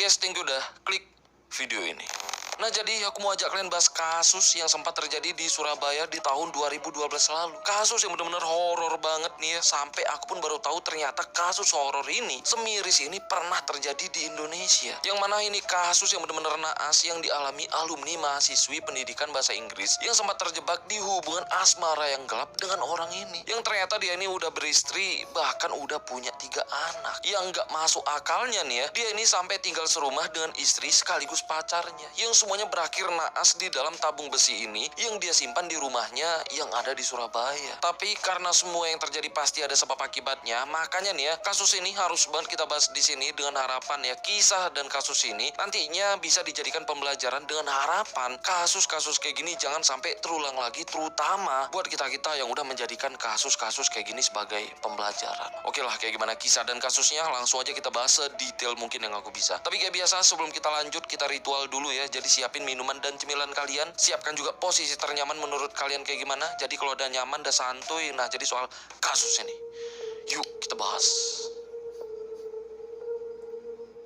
guys, thank you udah klik video ini. Nah, jadi aku mau ajak kalian bahas kasus yang sempat terjadi di Surabaya di tahun 2012 lalu. Kasus yang benar-benar horor banget nih ya. Sampai aku pun baru tahu ternyata kasus horor ini, semiris ini pernah terjadi di Indonesia. Yang mana ini kasus yang benar-benar naas yang dialami alumni mahasiswi pendidikan bahasa Inggris yang sempat terjebak di hubungan asmara yang gelap dengan orang ini. Yang ternyata dia ini udah beristri, bahkan udah punya 3 anak. Yang nggak masuk akalnya nih ya, dia ini sampai tinggal serumah dengan istri sekaligus pacarnya. Yang semuanya berakhir naas di dalam tabung besi ini yang dia simpan di rumahnya yang ada di Surabaya. Tapi karena semua yang terjadi pasti ada sebab akibatnya, makanya nih ya, kasus ini harus banget kita bahas di sini dengan harapan ya kisah dan kasus ini nantinya bisa dijadikan pembelajaran dengan harapan kasus-kasus kayak gini jangan sampai terulang lagi, terutama buat kita-kita yang udah menjadikan kasus-kasus kayak gini sebagai pembelajaran. Oke lah, kayak gimana kisah dan kasusnya langsung aja kita bahas sedetail mungkin yang aku bisa. Tapi kayak biasa sebelum kita lanjut, kita ritual dulu ya. Jadi siapin minuman dan cemilan kalian, siapkan juga posisi ternyaman menurut kalian kayak gimana. Jadi kalau udah nyaman, udah santuy, nah jadi soal kasus ini, yuk kita bahas.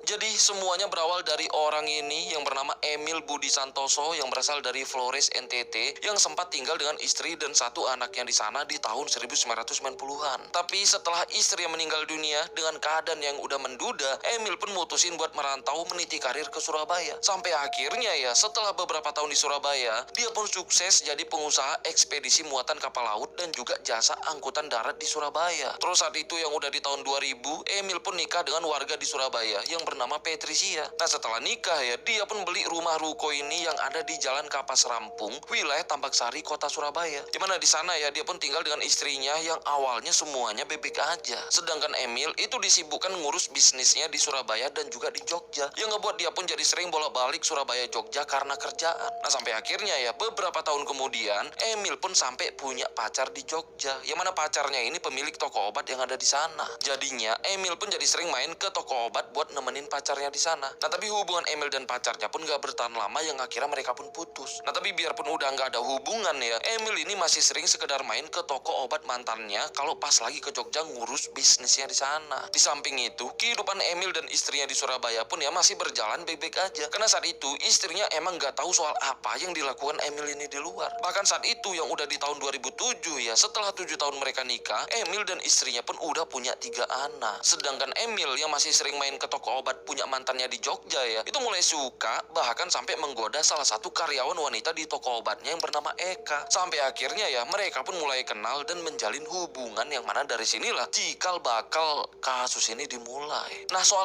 Jadi semuanya berawal dari orang ini yang bernama Emil Budi Santoso yang berasal dari Flores, NTT, yang sempat tinggal dengan istri dan 1 anaknya di sana di tahun 1990-an. Tapi setelah istri yang meninggal dunia dengan keadaan yang udah menduda, Emil pun mutusin buat merantau meniti karir ke Surabaya. Sampai akhirnya ya, setelah beberapa tahun di Surabaya, dia pun sukses jadi pengusaha ekspedisi muatan kapal laut dan juga jasa angkutan darat di Surabaya. Terus saat itu yang udah di tahun 2000, Emil pun nikah dengan warga di Surabaya yang bernama Patricia. Nah, setelah nikah ya, dia pun beli rumah ruko ini yang ada di Jalan Kapas Rampung, wilayah Tambak Sari, Kota Surabaya. Dimana di sana ya, dia pun tinggal dengan istrinya yang awalnya semuanya bebek aja. Sedangkan Emil itu disibukkan ngurus bisnisnya di Surabaya dan juga di Jogja, yang ngebuat dia pun jadi sering bolak-balik Surabaya Jogja karena kerjaan. Nah, sampai akhirnya ya, beberapa tahun kemudian, Emil pun sampai punya pacar di Jogja, yang mana pacarnya ini pemilik toko obat yang ada di sana. Jadinya, Emil pun jadi sering main ke toko obat buat nemenin pacarnya di sana. Nah, tapi hubungan Emil dan pacarnya pun gak bertahan lama yang akhirnya mereka pun putus. Nah, tapi biarpun udah gak ada hubungan ya, Emil ini masih sering sekedar main ke toko obat mantannya kalau pas lagi ke Jogja ngurus bisnisnya di sana. Di samping itu, kehidupan Emil dan istrinya di Surabaya pun ya masih berjalan baik-baik aja. Karena saat itu istrinya emang gak tahu soal apa yang dilakukan Emil ini di luar. Bahkan saat itu yang udah di tahun 2007 ya, setelah 7 tahun mereka nikah, Emil dan istrinya pun udah punya 3 anak. Sedangkan Emil yang masih sering main ke toko obat punya mantannya di Jogja ya, itu mulai suka bahkan sampai menggoda salah satu karyawan wanita di toko obatnya yang bernama Eka. Sampai akhirnya ya mereka pun mulai kenal dan menjalin hubungan yang mana dari sinilah cikal bakal kasus ini dimulai. Nah, soal